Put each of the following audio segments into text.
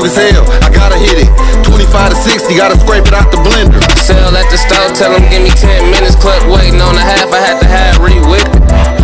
strong as hell, I gotta hit it. 25 to 60, gotta scrape it out the blender. Sell at the store, tell them give me 10 minutes. Cluck waiting on a half, I had to have re-whip it.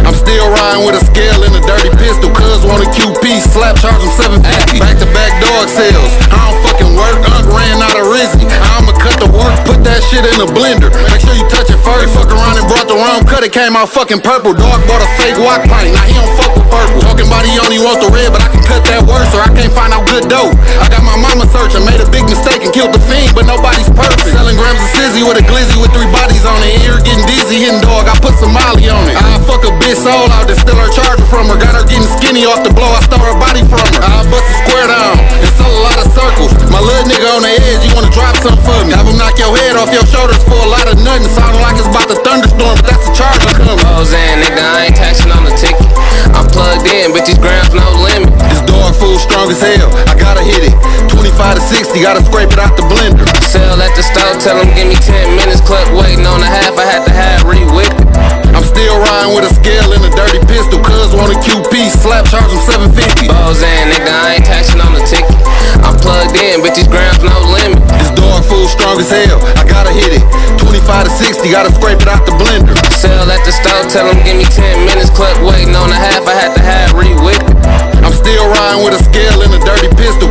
I'm still riding with a scale and a dirty pistol. Cuz want a QP, slap charge him 750. Back to back dog sales, I don't fucking work. Unc ran out of Rizzy, I'ma cut the work. Put that shit in a blender, make sure you touch it first. Fuck around and brought the wrong cut, it came out fucking purple. Dog bought a fake walk pint, now he don't fuck with purple. Talking about he only wants the red, but I can cut that worse, or I can't find out good dope. I got my mama searching, made a big mistake and killed the fiend, but nobody's perfect. Selling grams of Sizzy with a glizzy with 3 bodies on it. Ear getting dizzy, hitting dog, I put some Molly on it. I fuck a bitch soul out, then steal her charger from her. Got her getting skinny off the blow, I stole her body from her. I bust a square down, and sell a lot of circles. My little nigga on the edge, you wanna drop something for me? Have him knock your head off your shoulders for a lot of nothing. Sounding like it's about to thunderstorm, but that's the charger coming. Roseanne, nigga, I ain't taxing on the ticket. I'm plugged in, but these grams no limit. This dog food strong as hell, I gotta hit it. 25 to 60, gotta scrape it out the blender. Sell at the store, tell them give me 10 minutes. Cluck waiting on a half, I had to have re-whip it. I'm still riding with a scale and a dirty pistol. Cuz want a QP, slap charge him 750. Roseanne, nigga, I ain't taxing on the ticket. I'm plugged in, but these grams no limit. This dog food strong as hell, I gotta hit it. 25 to 60, gotta scrape it out the blender. Sell at the store, tell them give me 10 minutes. Cluck waiting on a half, I had to have re-whip it. I'm still riding with a scale and a dirty pistol.